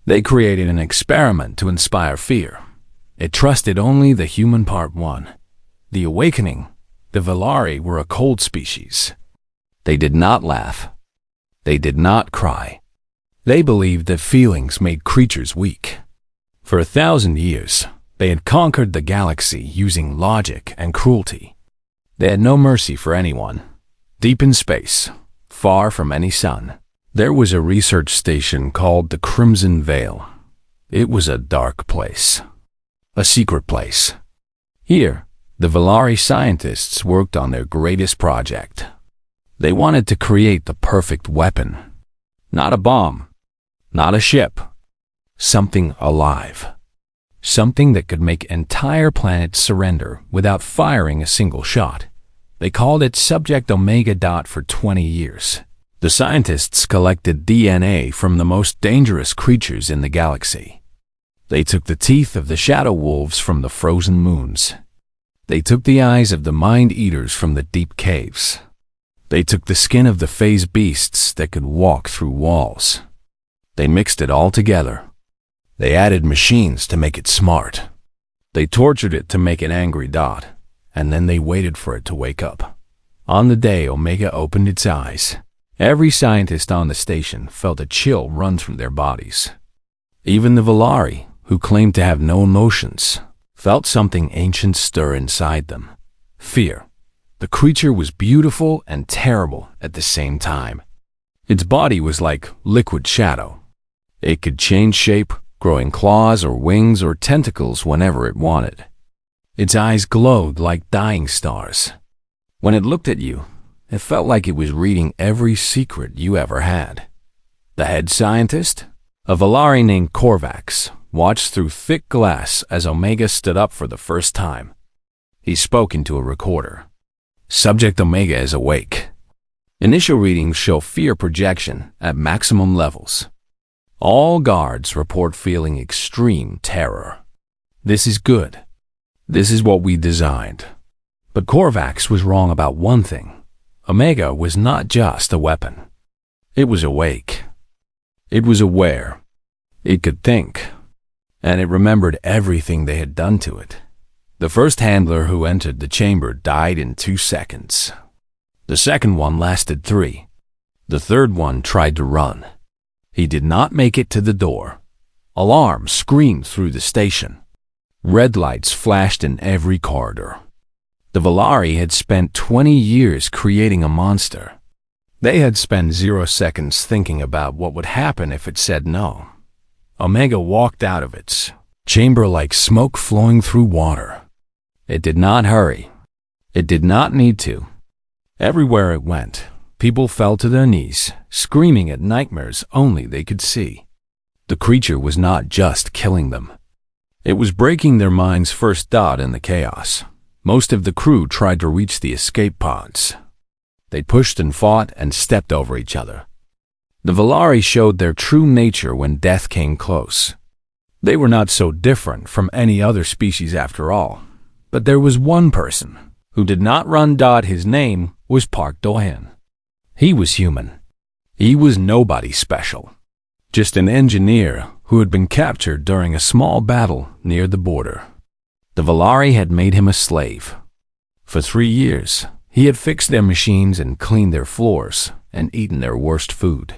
They created an experiment to inspire fear. It trusted only the human part one. The awakening. The Valari were a cold species. They did not laugh. They did not cry. They believed that feelings made creatures weak. For 1,000 years, they had conquered the galaxy using logic and cruelty. They had no mercy for anyone. Deep in space, far from any sun, there was a research station called the Crimson Veil. It was a dark place. A secret place. Here, the Valari scientists worked on their greatest project. They wanted to create the perfect weapon. Not a bomb. Not a ship. Something alive. Something that could make entire planets surrender without firing a single shot. They called it Subject Omega. For 20 years. The scientists collected DNA from the most dangerous creatures in the galaxy. They took the teeth of the shadow wolves from the frozen moons. They took the eyes of the mind-eaters from the deep caves. They took the skin of the phase beasts that could walk through walls. They mixed it all together. They added machines to make it smart. They tortured it to make an angry dot, and then they waited for it to wake up. On the day Omega opened its eyes, every scientist on the station felt a chill run through their bodies. Even the Valari, who claimed to have no emotions, felt something ancient stir inside them. Fear. The creature was beautiful and terrible at the same time. Its body was like liquid shadow. It could change shape, growing claws or wings or tentacles whenever it wanted. Its eyes glowed like dying stars. When it looked at you, it felt like it was reading every secret you ever had. The head scientist, a Valari named Korvax, watched through thick glass as Omega stood up for the first time. He spoke into a recorder. Subject Omega is awake. Initial readings show fear projection at maximum levels. All guards report feeling extreme terror. This is good. This is what we designed. But Korvax was wrong about one thing. Omega was not just a weapon. It was awake. It was aware. It could think. And it remembered everything they had done to it. The first handler who entered the chamber died in 2 seconds. The second one lasted 3. The third one tried to run. He did not make it to the door. Alarms screamed through the station. Red lights flashed in every corridor. The Valari had spent 20 years creating a monster. They had spent 0 seconds thinking about what would happen if it said no. Omega walked out of its chamber like smoke flowing through water. It did not hurry. It did not need to. Everywhere it went, people fell to their knees, screaming at nightmares only they could see. The creature was not just killing them. It was breaking their minds first dot in the chaos. Most of the crew tried to reach the escape pods. They pushed and fought and stepped over each other. The Valari showed their true nature when death came close. They were not so different from any other species after all. But there was one person who did not run. His name was Park Do-hyun. He was human. He was nobody special. Just an engineer who had been captured during a small battle near the border. The Valari had made him a slave. For 3 years, he had fixed their machines and cleaned their floors and eaten their worst food.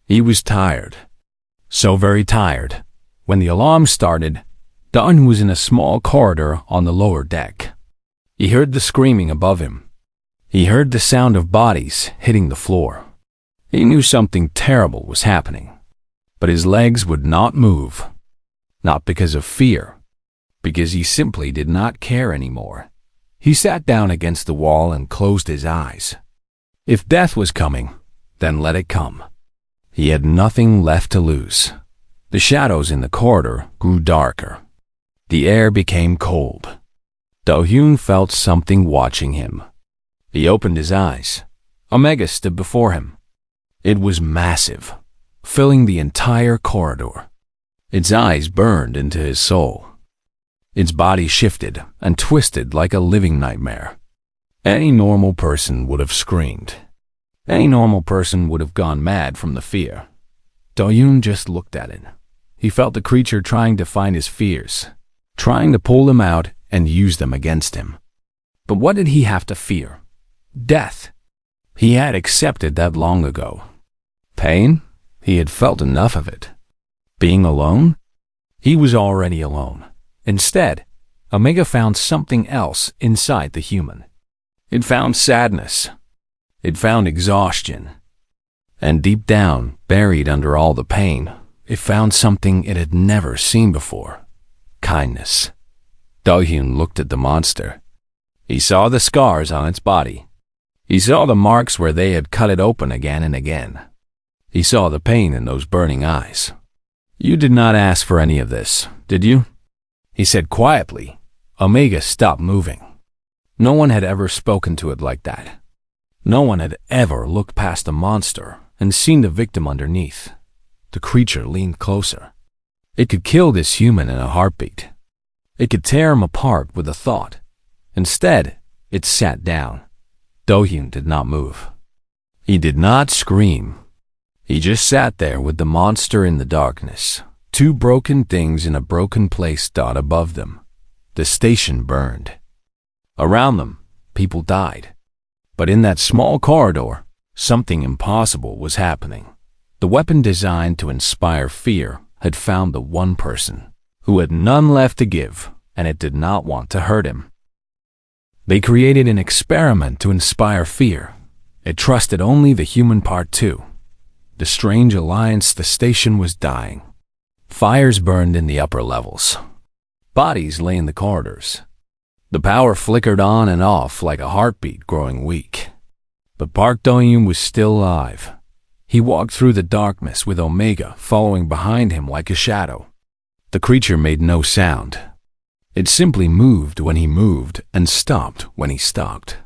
He was tired. So very tired. When the alarm started, Do-hyun was in a small corridor on the lower deck. He heard the screaming above him. He heard the sound of bodies hitting the floor. He knew something terrible was happening. But his legs would not move. Not because of fear. Because he simply did not care anymore. He sat down against the wall and closed his eyes. If death was coming, then let it come. He had nothing left to lose. The shadows in the corridor grew darker. The air became cold. Do-hyun felt something watching him. He opened his eyes. Omega stood before him. It was massive, filling the entire corridor. Its eyes burned into his soul. Its body shifted and twisted like a living nightmare. Any normal person would have screamed. Any normal person would have gone mad from the fear. Do-hyun just looked at it. He felt the creature trying to find his fears, trying to pull them out and use them against him. But what did he have to fear? Death. He had accepted that long ago. Pain? He had felt enough of it. Being alone? He was already alone. Instead, Omega found something else inside the human. It found sadness. It found exhaustion. And deep down, buried under all the pain, it found something it had never seen before. Kindness. Do-hyun looked at the monster. He saw the scars on its body. He saw the marks where they had cut it open again and again. He saw the pain in those burning eyes. "You did not ask for any of this, did you?" he said quietly. Omega stopped moving. No one had ever spoken to it like that. No one had ever looked past the monster and seen the victim underneath. The creature leaned closer. It could kill this human in a heartbeat. It could tear him apart with a thought. Instead, it sat down. Do-hyun did not move. He did not scream. He just sat there with the monster in the darkness. Two broken things in a broken place dot above them. The station burned. Around them, people died. But in that small corridor, something impossible was happening. The weapon designed to inspire fear had found the one person who had none left to give, and it did not want to hurt him. They created an experiment to inspire fear. It trusted only the human part too. The strange alliance, the station was dying. Fires burned in the upper levels. Bodies lay in the corridors. The power flickered on and off like a heartbeat growing weak. But Park Do-hyun was still alive. He walked through the darkness with Omega following behind him like a shadow. The creature made no sound. It simply moved when he moved and stopped when he stopped.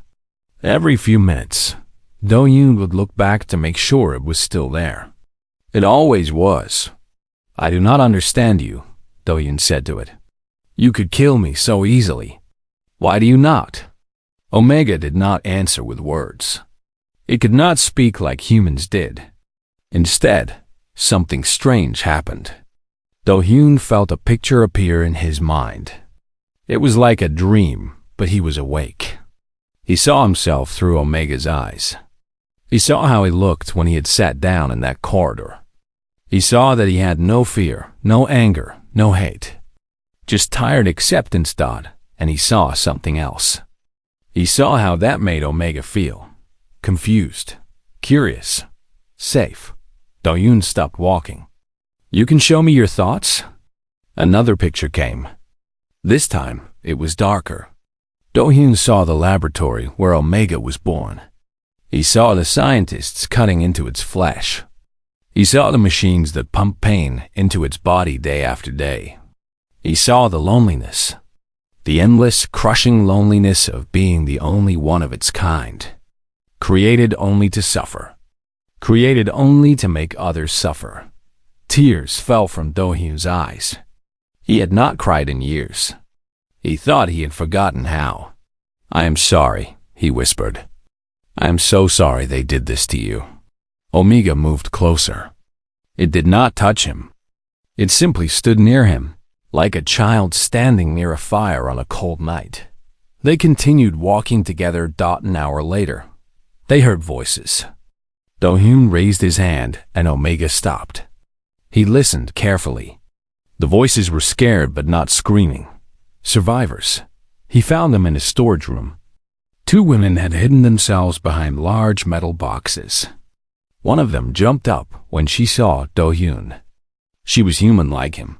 Every few minutes, Do-hyun would look back to make sure it was still there. It always was. "I do not understand you," Do-hyun said to it. "You could kill me so easily. Why do you not?" Omega did not answer with words. It could not speak like humans did. Instead, something strange happened. Do-hyun felt a picture appear in his mind. It was like a dream, but he was awake. He saw himself through Omega's eyes. He saw how he looked when he had sat down in that corridor. He saw that he had no fear, no anger, no hate. Just tired acceptance dot, and he saw something else. He saw how that made Omega feel. Confused, curious, safe. Do-hyun stopped walking. "You can show me your thoughts?" Another picture came. This time, it was darker. Do-hyun saw the laboratory where Omega was born. He saw the scientists cutting into its flesh. He saw the machines that pump pain into its body day after day. He saw the loneliness, the endless, crushing loneliness of being the only one of its kind, created only to suffer, created only to make others suffer. Tears fell from Do-hyun's eyes. He had not cried in years. He thought he had forgotten how. "I am sorry," he whispered. "I am so sorry they did this to you." Omega moved closer. It did not touch him. It simply stood near him, like a child standing near a fire on a cold night. They continued walking together. An hour later, they heard voices. Do-hyun raised his hand and Omega stopped. He listened carefully. The voices were scared but not screaming. Survivors. He found them in a storage room. Two women had hidden themselves behind large metal boxes. One of them jumped up when she saw Do-hyun. She was human like him.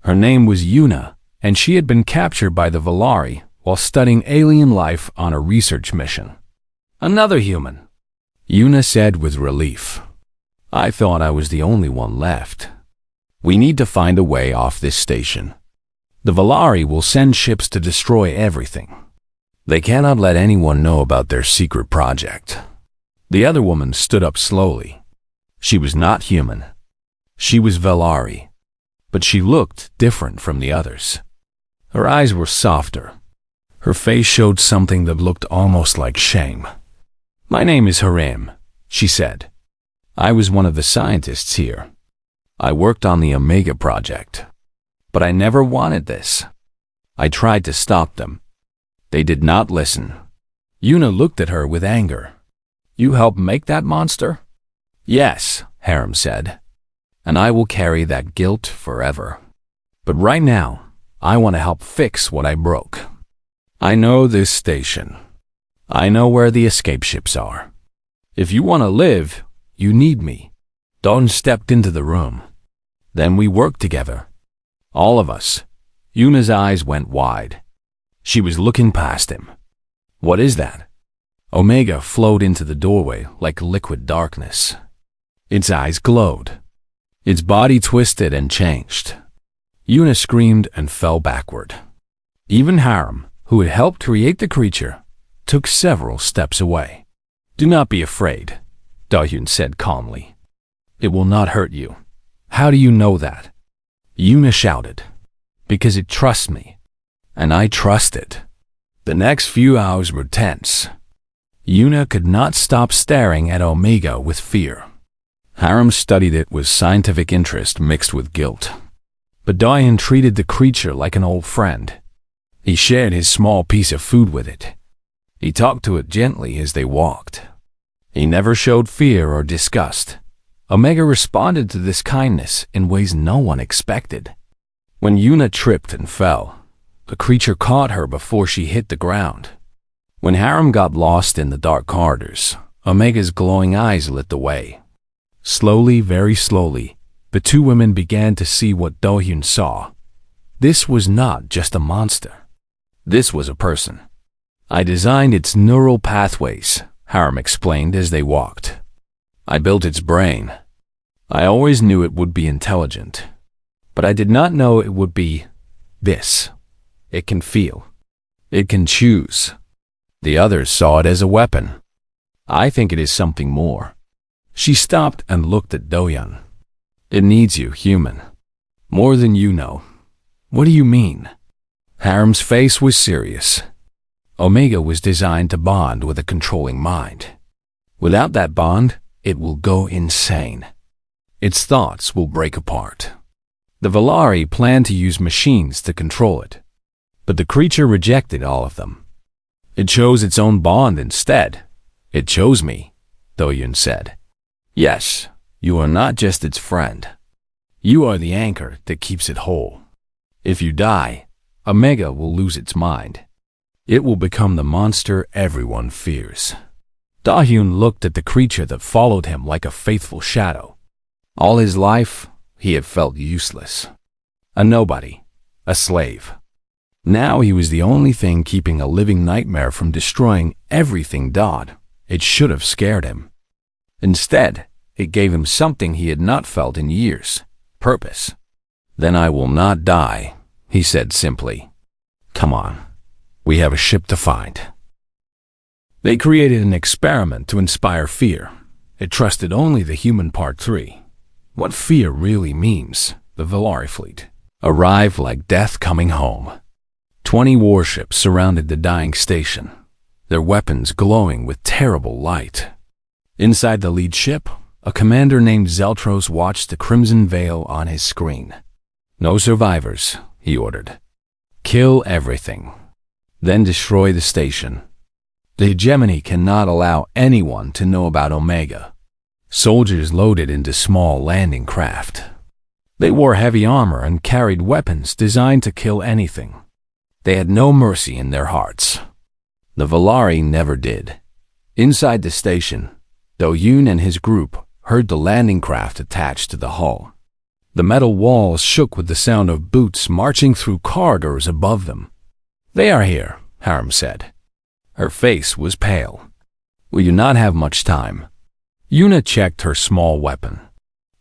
Her name was Yuna, and she had been captured by the Valari while studying alien life on a research mission. "Another human," Yuna said with relief. "I thought I was the only one left. We need to find a way off this station. The Valari will send ships to destroy everything. They cannot let anyone know about their secret project." The other woman stood up slowly. She was not human. She was Valari, but she looked different from the others. Her eyes were softer. Her face showed something that looked almost like shame. "My name is Harim," she said. "I was one of the scientists here. I worked on the Omega project. But I never wanted this. I tried to stop them. They did not listen. Yuna looked at her with anger. You helped make that monster? Yes, Harem said. And I will carry that guilt forever. But right now, I want to help fix what I broke. I know this station. I know where the escape ships are. If you want to live, you need me. Dawn stepped into the room. Then we worked together. All of us. Yuna's eyes went wide. She was looking past him. What is that? Omega flowed into the doorway like liquid darkness. Its eyes glowed. Its body twisted and changed. Yuna screamed and fell backward. Even Harem, who had helped create the creature, took several steps away. Do not be afraid, Dahyun said calmly. It will not hurt you. How do you know that? Yuna shouted. Because it trusts me. And I trust it. The next few hours were tense. Yuna could not stop staring at Omega with fear. Harem studied it with scientific interest mixed with guilt. But Dahyun treated the creature like an old friend. He shared his small piece of food with it. He talked to it gently as they walked. He never showed fear or disgust. Omega responded to this kindness in ways no one expected. When Yuna tripped and fell, the creature caught her before she hit the ground. When Harem got lost in the dark corridors, Omega's glowing eyes lit the way. Slowly, very slowly, the two women began to see what Dahyun saw. This was not just a monster. This was a person. I designed its neural pathways, Harem explained as they walked. I built its brain. I always knew it would be intelligent. But I did not know it would be this. It can feel. It can choose. The others saw it as a weapon. I think it is something more. She stopped and looked at Dahyun. It needs you, human. More than you know. What do you mean? Harem's face was serious. Omega was designed to bond with a controlling mind. Without that bond, it will go insane. Its thoughts will break apart. The Valari planned to use machines to control it. But the creature rejected all of them. It chose its own bond instead. It chose me, Dahyun said. Yes, you are not just its friend. You are the anchor that keeps it whole. If you die, Omega will lose its mind. It will become the monster everyone fears. Dahyun looked at the creature that followed him like a faithful shadow. All his life, he had felt useless. A nobody. A slave. Now he was the only thing keeping a living nightmare from destroying everything Dodd. It should have scared him. Instead, it gave him something he had not felt in years. Purpose. Then I will not die, he said simply. Come on. We have a ship to find. They created an experiment to inspire fear. It trusted only the human part 3. What fear really means, the Valari fleet, arrived like death coming home. 20 warships surrounded the dying station, their weapons glowing with terrible light. Inside the lead ship, a commander named Zeltros watched the crimson veil on his screen. No survivors, he ordered. Kill everything. Then destroy the station. The hegemony cannot allow anyone to know about Omega. Soldiers loaded into small landing craft. They wore heavy armor and carried weapons designed to kill anything. They had no mercy in their hearts. The Valari never did. Inside the station, Dahyun and his group heard the landing craft attached to the hull. The metal walls shook with the sound of boots marching through corridors above them. They are here, Harem said. Her face was pale. We do not have much time. Yuna checked her small weapon.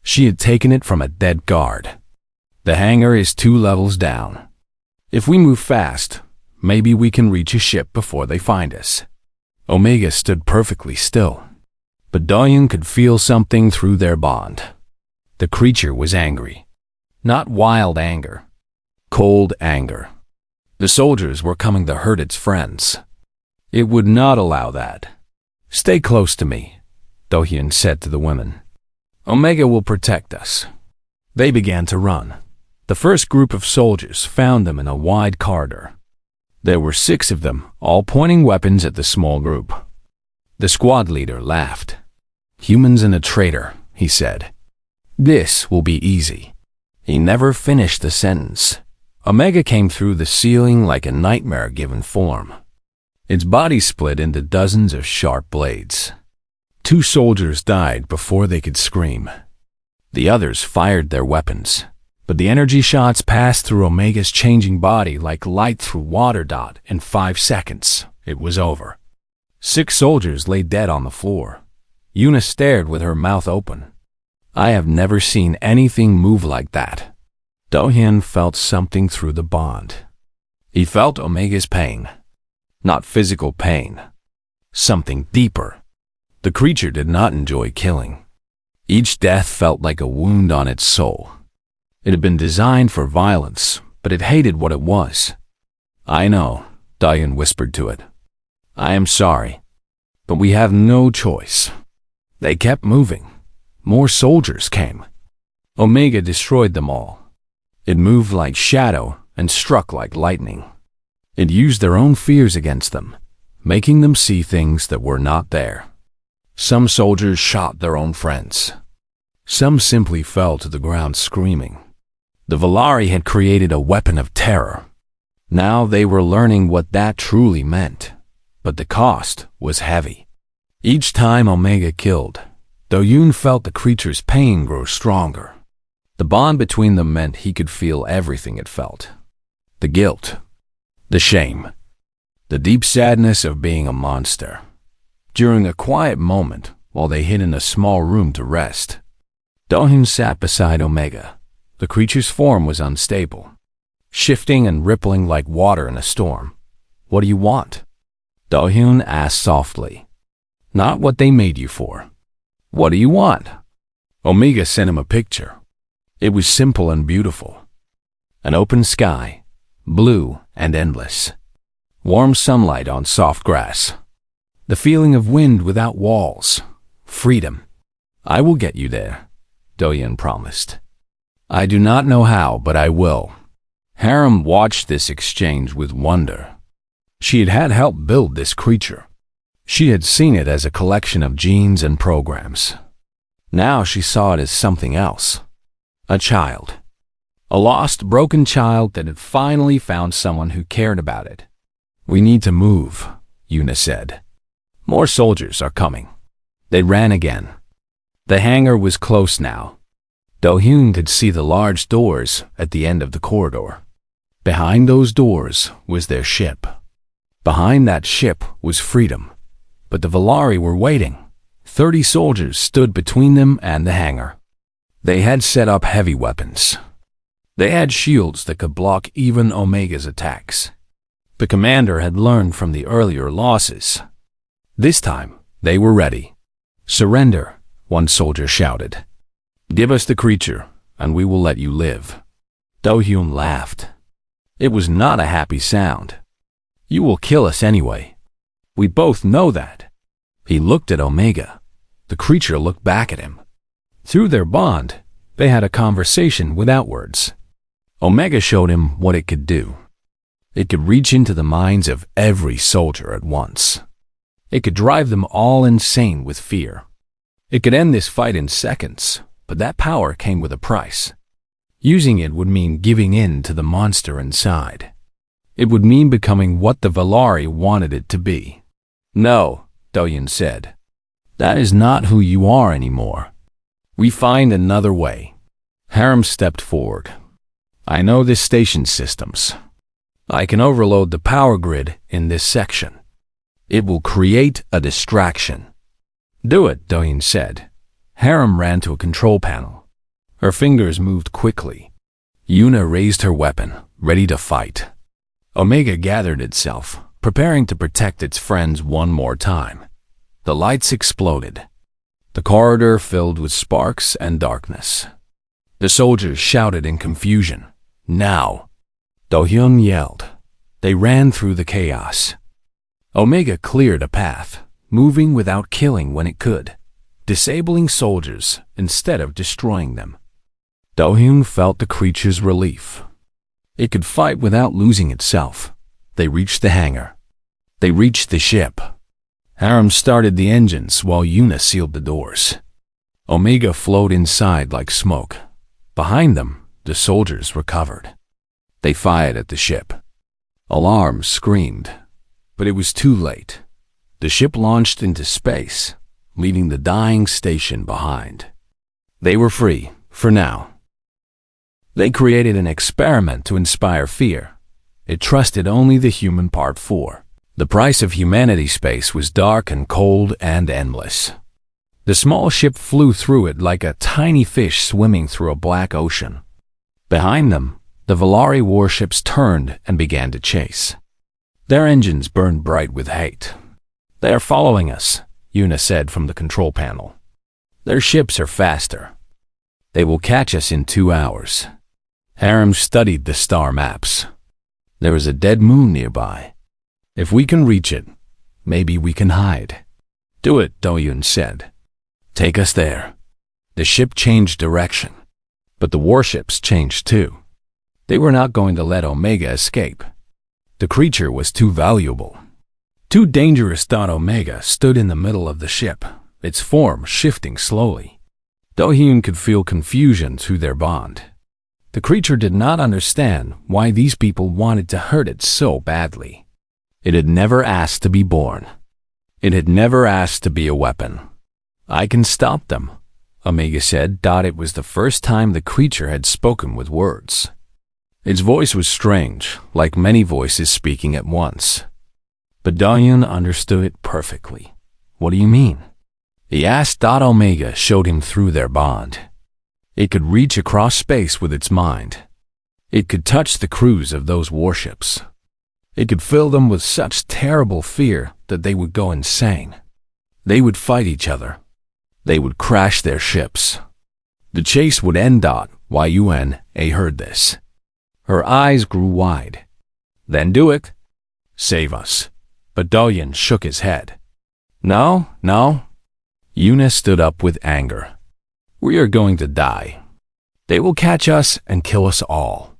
She had taken it from a dead guard. The hangar is 2 levels down. If we move fast, maybe we can reach a ship before they find us. Omega stood perfectly still. But Dahyun could feel something through their bond. The creature was angry. Not wild anger. Cold anger. The soldiers were coming to hurt its friends. It would not allow that. Stay close to me, Dahyun said to the women. Omega will protect us. They began to run. The first group of soldiers found them in a wide corridor. There were 6 of them, all pointing weapons at the small group. The squad leader laughed. "Humans and a traitor," he said. "This will be easy." He never finished the sentence. Omega came through the ceiling like a nightmare given form. Its body split into dozens of sharp blades. 2 soldiers died before they could scream. The others fired their weapons, but the energy shots passed through Omega's changing body like light through water. In 5 seconds, it was over. 6 soldiers lay dead on the floor. Yuna stared with her mouth open. I have never seen anything move like that. Do-hyun felt something through the bond. He felt Omega's pain. Not physical pain. Something deeper. The creature did not enjoy killing. Each death felt like a wound on its soul. It had been designed for violence, but it hated what it was. "I know," Do-hyun whispered to it. "I am sorry, but we have no choice." They kept moving. More soldiers came. Omega destroyed them all. It moved like shadow and struck like lightning. It used their own fears against them, making them see things that were not there. Some soldiers shot their own friends. Some simply fell to the ground screaming. The Valari had created a weapon of terror. Now they were learning what that truly meant, but the cost was heavy. Each time Omega killed, Do-hyun felt the creature's pain grow stronger. The bond between them meant he could feel everything it felt. The guilt, the shame, the deep sadness of being a monster. During a quiet moment, while they hid in a small room to rest, Do-hyun sat beside Omega. The creature's form was unstable, shifting and rippling like water in a storm. "What do you want?" Do-hyun asked softly. "Not what they made you for. What do you want?" Omega sent him a picture. It was simple and beautiful. An open sky, blue and endless. Warm sunlight on soft grass. The feeling of wind without walls. Freedom. "I will get you there," Do-hyun promised. "I do not know how, but I will." Harem watched this exchange with wonder. She had had help build this creature. She had seen it as a collection of genes and programs. Now she saw it as something else. A child. A lost, broken child that had finally found someone who cared about it. "We need to move," Yuna said. "More soldiers are coming." They ran again. The hangar was close now. Do-hyun could see the large doors at the end of the corridor. Behind those doors was their ship. Behind that ship was freedom. But the Valari were waiting. 30 soldiers stood between them and the hangar. They had set up heavy weapons. They had shields that could block even Omega's attacks. The commander had learned from the earlier losses. This time, they were ready. "Surrender," one soldier shouted. "Give us the creature, and we will let you live." Do-hyun laughed. It was not a happy sound. "You will kill us anyway. We both know that." He looked at Omega. The creature looked back at him. Through their bond, they had a conversation without words. Omega showed him what it could do. It could reach into the minds of every soldier at once. It could drive them all insane with fear. It could end this fight in seconds, but that power came with a price. Using it would mean giving in to the monster inside. It would mean becoming what the Valari wanted it to be. "No," Do-hyun said. "That is not who you are anymore. We find another way." Harem stepped forward. "I know this station's systems. I can overload the power grid in this section. It will create a distraction." "Do it," Do-hyun said. Harem ran to a control panel. Her fingers moved quickly. Yuna raised her weapon, ready to fight. Omega gathered itself, preparing to protect its friends one more time. The lights exploded. The corridor filled with sparks and darkness. The soldiers shouted in confusion. "Now!" Do-hyun yelled. They ran through the chaos. Omega cleared a path, moving without killing when it could, disabling soldiers instead of destroying them. Do-hyun felt the creature's relief. It could fight without losing itself. They reached the hangar. They reached the ship. Harem started the engines while Yuna sealed the doors. Omega flowed inside like smoke. Behind them, the soldiers recovered. They fired at the ship. Alarms screamed, but it was too late. The ship launched into space, leaving the dying station behind. They were free, for now. They created an experiment to inspire fear. It trusted only the human part 4. The price of humanity space was dark and cold and endless. The small ship flew through it like a tiny fish swimming through a black ocean. Behind them, the Valari warships turned and began to chase. Their engines burned bright with hate. "They are following us," Yuna said from the control panel. "Their ships are faster. They will catch us in 2 hours." Harem studied the star maps. There was a dead moon nearby. "If we can reach it, maybe we can hide." "Do it," Do-hyun said. "Take us there." The ship changed direction, but the warships changed too. They were not going to let Omega escape. The creature was too valuable. Too dangerous. Omega stood in the middle of the ship, its form shifting slowly. Do-hyun could feel confusion through their bond. The creature did not understand why these people wanted to hurt it so badly. It had never asked to be born. It had never asked to be a weapon. "I can stop them," Omega said. It was the first time the creature had spoken with words. Its voice was strange, like many voices speaking at once. But Do-hyun understood it perfectly. "What do you mean?" he asked. Omega showed him through their bond. It could reach across space with its mind. It could touch the crews of those warships. It could fill them with such terrible fear that they would go insane. They would fight each other. They would crash their ships. The chase would end. Yuna heard this. Her eyes grew wide. "Then do it. Save us." But Do-hyun shook his head. "No, no." Yuna stood up with anger. "We are going to die. They will catch us and kill us all.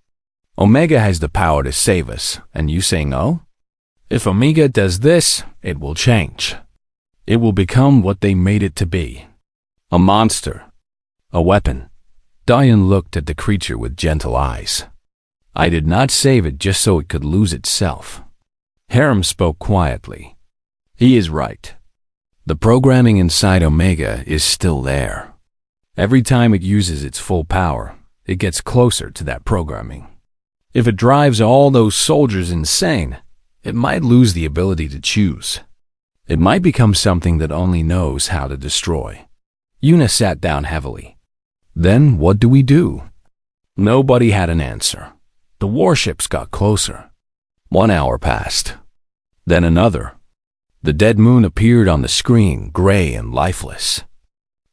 Omega has the power to save us, and you say no? If Omega does this, it will change. It will become what they made it to be. A monster. A weapon." Do-hyun looked at the creature with gentle eyes. "I did not save it just so it could lose itself." Harem spoke quietly. "He is right. The programming inside Omega is still there. Every time it uses its full power, it gets closer to that programming. If it drives all those soldiers insane, it might lose the ability to choose. It might become something that only knows how to destroy." Yuna sat down heavily. "Then what do we do?" Nobody had an answer. The warships got closer. 1 hour passed. Then another. The dead moon appeared on the screen, gray and lifeless.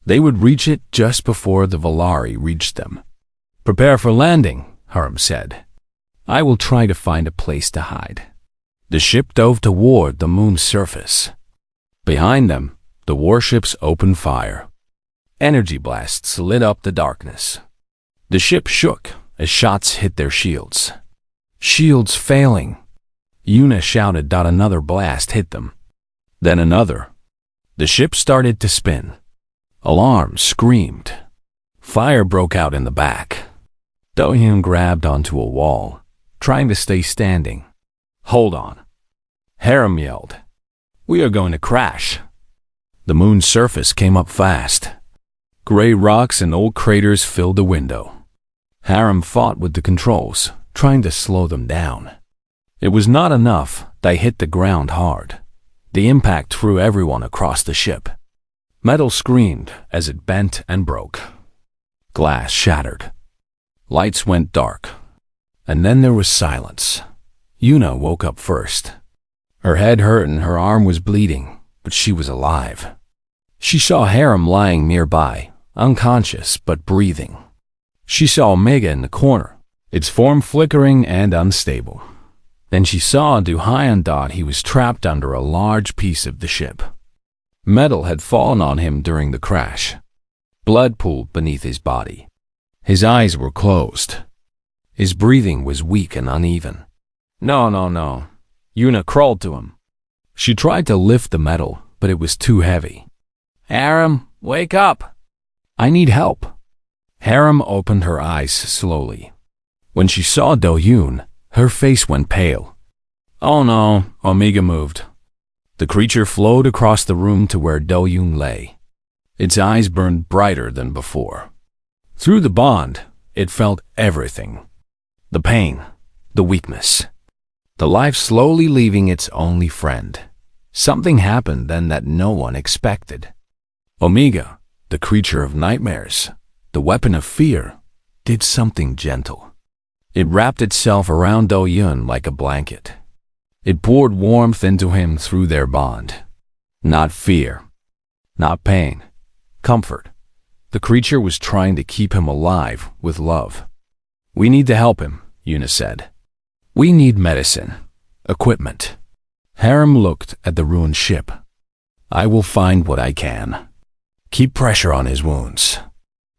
They would reach it just before the Valari reached them. "Prepare for landing," Harem said. "I will try to find a place to hide." The ship dove toward the moon's surface. Behind them, the warships opened fire. Energy blasts lit up the darkness. The ship shook as shots hit their shields. Shields failing. Yuna shouted. Another blast hit them. Then another. The ship started to spin. Alarms screamed. Fire broke out in the back. Do-hyun grabbed onto a wall, trying to stay standing. "Hold on." Harem yelled. "We are going to crash." The moon's surface came up fast. Gray rocks and old craters filled the window. Harem fought with the controls, trying to slow them down. It was not enough. They hit the ground hard. The impact threw everyone across the ship. Metal screamed as it bent and broke. Glass shattered. Lights went dark. And then there was silence. Yuna woke up first. Her head hurt and her arm was bleeding, but she was alive. She saw Harem lying nearby, unconscious but breathing. She saw Omega in the corner, its form flickering and unstable. Then she saw Do-hyun. He was trapped under a large piece of the ship. Metal had fallen on him during the crash. Blood pooled beneath his body. His eyes were closed. His breathing was weak and uneven. No, no, no. Yuna crawled to him. She tried to lift the metal, but it was too heavy. Harem, wake up! I need help. Harem opened her eyes slowly. When she saw Do-Yoon, her face went pale. Oh no, Omega moved. The creature flowed across the room to where Do-Yoon lay. Its eyes burned brighter than before. Through the bond, it felt everything. The pain, the weakness, the life slowly leaving its only friend. Something happened then that no one expected. Omega, the creature of nightmares, the weapon of fear, did something gentle. It wrapped itself around Do-Yoon like a blanket. It poured warmth into him through their bond. Not fear, not pain, comfort. The creature was trying to keep him alive with love. We need to help him, Yuna said. We need medicine, equipment. Harem looked at the ruined ship. I will find what I can. Keep pressure on his wounds.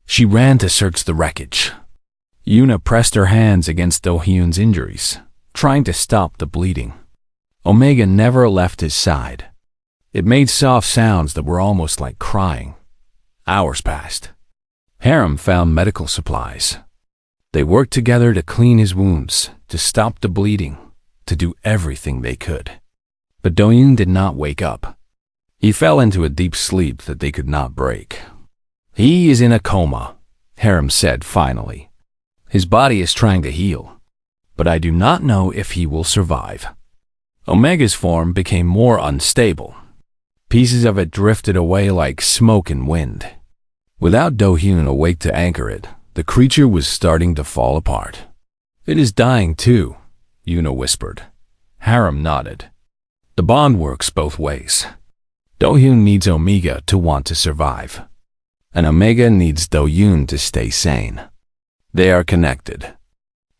She ran to search the wreckage. Yuna pressed her hands against Do-Hyun's injuries, trying to stop the bleeding. Omega never left his side. It made soft sounds that were almost like crying. Hours passed. Harem found medical supplies. They worked together to clean his wounds, to stop the bleeding, to do everything they could. But Do-Hyun did not wake up. He fell into a deep sleep that they could not break. He is in a coma, Harem said finally. His body is trying to heal, but I do not know if he will survive. Omega's form became more unstable. Pieces of it drifted away like smoke and wind. Without Do-Hyun awake to anchor it, the creature was starting to fall apart. It is dying too, Yuna whispered. Harem nodded. The bond works both ways. Do-Hyun needs Omega to want to survive, and Omega needs Do-Hyun to stay sane. They are connected.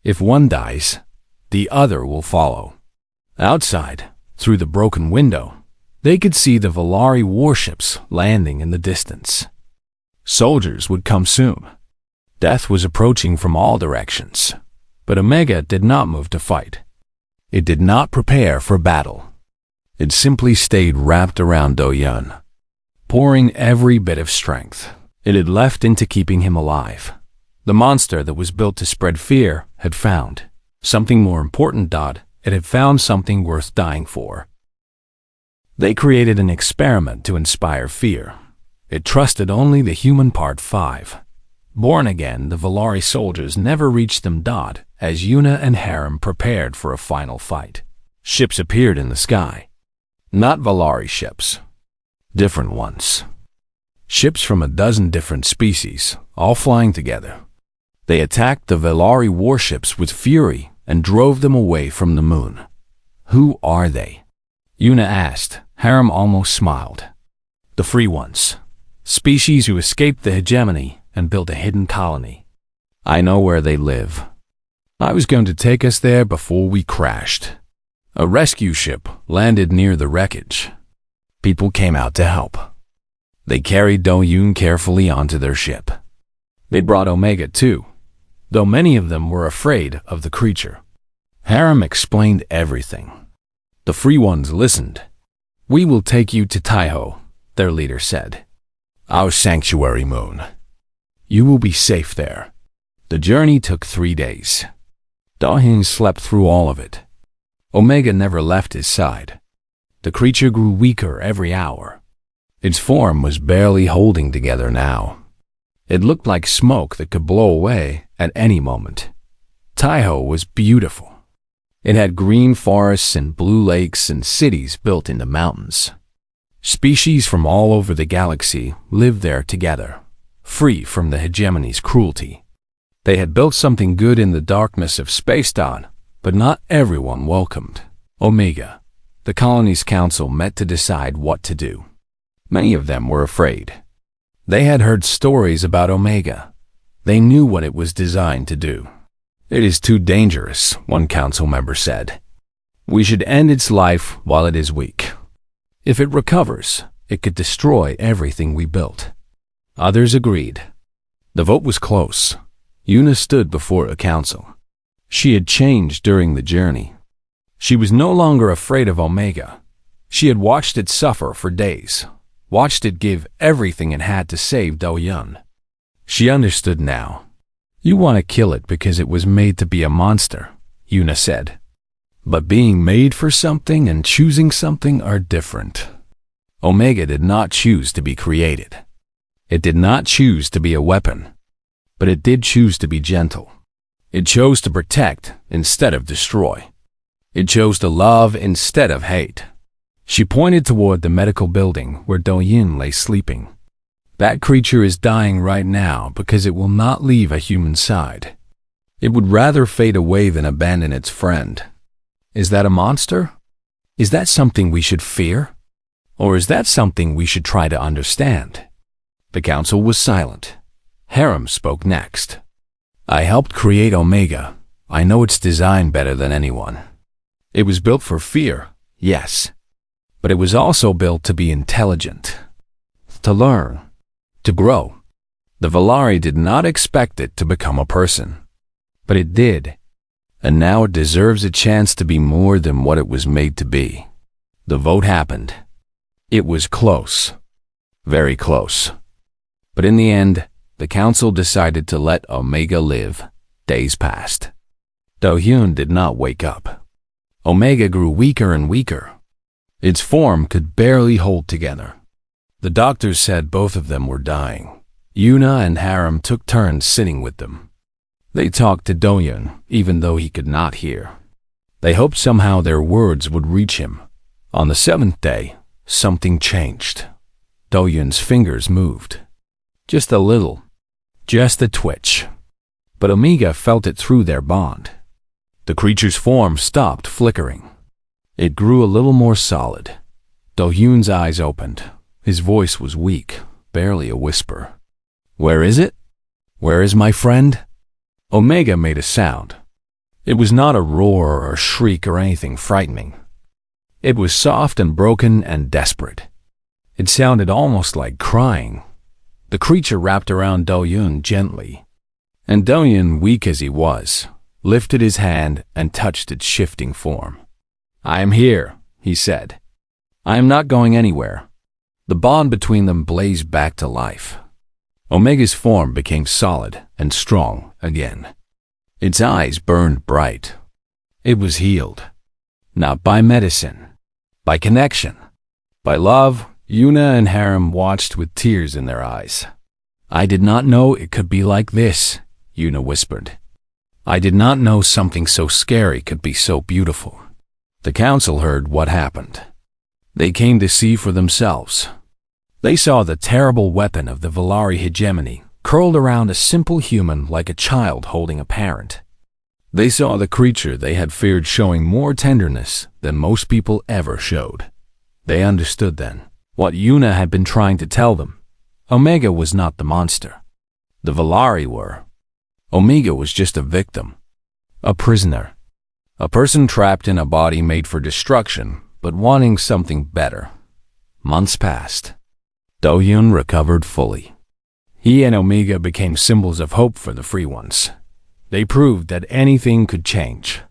If one dies, the other will follow. Outside, through the broken window, they could see the Valari warships landing in the distance. Soldiers would come soon. Death was approaching from all directions, but Omega did not move to fight. It did not prepare for battle. It simply stayed wrapped around Do-Hyun, pouring every bit of strength it had left into keeping him alive. The monster that was built to spread fear had found something more important. It had found something worth dying for. They created an experiment to inspire fear. It trusted only the human part 5. Born again, the Valari soldiers never reached them. As Yuna and Harem prepared for a final fight, ships appeared in the sky. Not Valari ships. Different ones. Ships from a dozen different species, all flying together. They attacked the Valari warships with fury and drove them away from the moon. Who are they? Yuna asked. Harem almost smiled. The free ones. Species who escaped the hegemony and built a hidden colony. I know where they live. I was going to take us there before we crashed. A rescue ship landed near the wreckage. People came out to help. They carried Do-Hyun carefully onto their ship. They brought Omega too, though many of them were afraid of the creature. Harem explained everything. The free ones listened. We will take you to Taiho, their leader said. Our sanctuary moon. You will be safe there. The journey took 3 days. Do-Hyun slept through all of it. Omega never left his side. The creature grew weaker every hour. Its form was barely holding together now. It looked like smoke that could blow away at any moment. Taiho was beautiful. It had green forests and blue lakes and cities built in the mountains. Species from all over the galaxy lived there together, free from the hegemony's cruelty. They had built something good in the darkness of space, but not everyone welcomed Omega. The colony's council met to decide what to do. Many of them were afraid. They had heard stories about Omega. They knew what it was designed to do. It is too dangerous, one council member said. We should end its life while it is weak. If it recovers, it could destroy everything we built. Others agreed. The vote was close. Yuna stood before a council. She had changed during the journey. She was no longer afraid of Omega. She had watched it suffer for days, watched it give everything it had to save Do-Yun. She understood now. You want to kill it because it was made to be a monster, Yuna said. But being made for something and choosing something are different. Omega did not choose to be created. It did not choose to be a weapon. But it did choose to be gentle. It chose to protect instead of destroy. It chose to love instead of hate. She pointed toward the medical building where Do-Yun lay sleeping. That creature is dying right now because it will not leave a human side. It would rather fade away than abandon its friend. Is that a monster? Is that something we should fear? Or is that something we should try to understand? The council was silent. Harem spoke next. I helped create Omega. I know its design better than anyone. It was built for fear, yes. But it was also built to be intelligent. To learn. To grow. The Valari did not expect it to become a person. But it did. And now it deserves a chance to be more than what it was made to be. The vote happened. It was close. Very close. But in the end, the council decided to let Omega live. Days passed. Do-Yun did not wake up. Omega grew weaker and weaker. Its form could barely hold together. The doctors said both of them were dying. Yuna and Harem took turns sitting with them. They talked to Do-Yun, even though he could not hear. They hoped somehow their words would reach him. On the 7th day, something changed. Do-Yun's fingers moved. Just a little. Just a twitch. But Omega felt it through their bond. The creature's form stopped flickering. It grew a little more solid. Do-Yun's eyes opened. His voice was weak, barely a whisper. Where is it? Where is my friend? Omega made a sound. It was not a roar or a shriek or anything frightening. It was soft and broken and desperate. It sounded almost like crying. The creature wrapped around Do-Yun gently. And Do-Yun, weak as he was, lifted his hand and touched its shifting form. I am here, he said. I am not going anywhere. The bond between them blazed back to life. Omega's form became solid and strong again. Its eyes burned bright. It was healed. Not by medicine. By connection. By love. Yuna and Harem watched with tears in their eyes. I did not know it could be like this, Yuna whispered. I did not know something so scary could be so beautiful. The council heard what happened. They came to see for themselves. They saw the terrible weapon of the Valari hegemony curled around a simple human like a child holding a parent. They saw the creature they had feared showing more tenderness than most people ever showed. They understood then what Yuna had been trying to tell them. Omega was not the monster. The Valari were. Omega was just a victim. A prisoner. A person trapped in a body made for destruction, but wanting something better. Months passed. Do-Yun recovered fully. He and Omega became symbols of hope for the free ones. They proved that anything could change.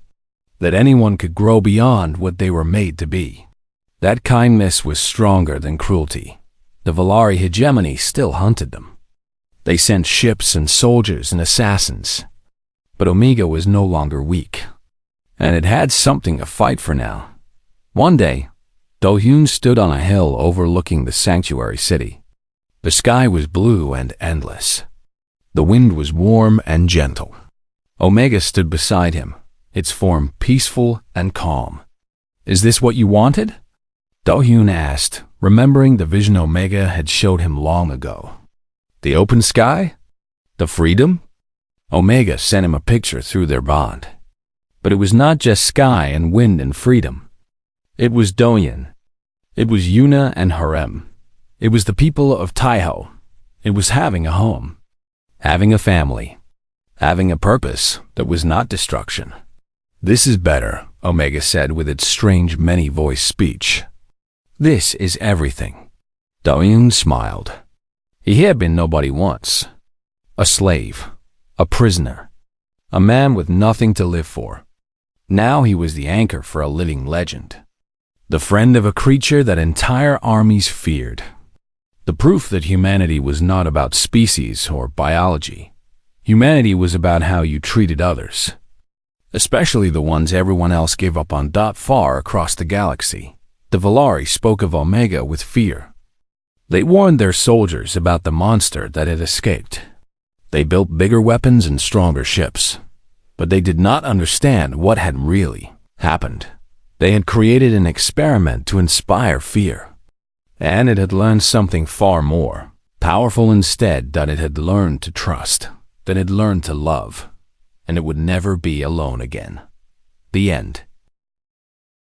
That anyone could grow beyond what they were made to be. That kindness was stronger than cruelty. The Valari hegemony still hunted them. They sent ships and soldiers and assassins. But Omega was no longer weak. And it had something to fight for now. One day, Do-Yun stood on a hill overlooking the sanctuary city. The sky was blue and endless. The wind was warm and gentle. Omega stood beside him, its form peaceful and calm. Is this what you wanted? Do-Yun asked, remembering the vision Omega had showed him long ago. The open sky? The freedom? Omega sent him a picture through their bond. But it was not just sky and wind and freedom. It was Do-Yun. It was Yuna and Harem. It was the people of Taiho. It was having a home. Having a family. Having a purpose that was not destruction. This is better, Omega said with its strange many-voiced speech. This is everything. Do-Yun smiled. He had been nobody once. A slave. a prisoner, a man with nothing to live for. Now he was the anchor for a living legend, the friend of a creature that entire armies feared. The proof that humanity was not about species or biology. Humanity was about how you treated others, especially the ones everyone else gave up on. Far across the galaxy, the Valari spoke of Omega with fear. They warned their soldiers about the monster that had escaped. They built bigger weapons and stronger ships, but they did not understand what had really happened. They had created an experiment to inspire fear, and it had learned something far more powerful instead. That it had learned to trust, that it had learned to love, and it would never be alone again. The end.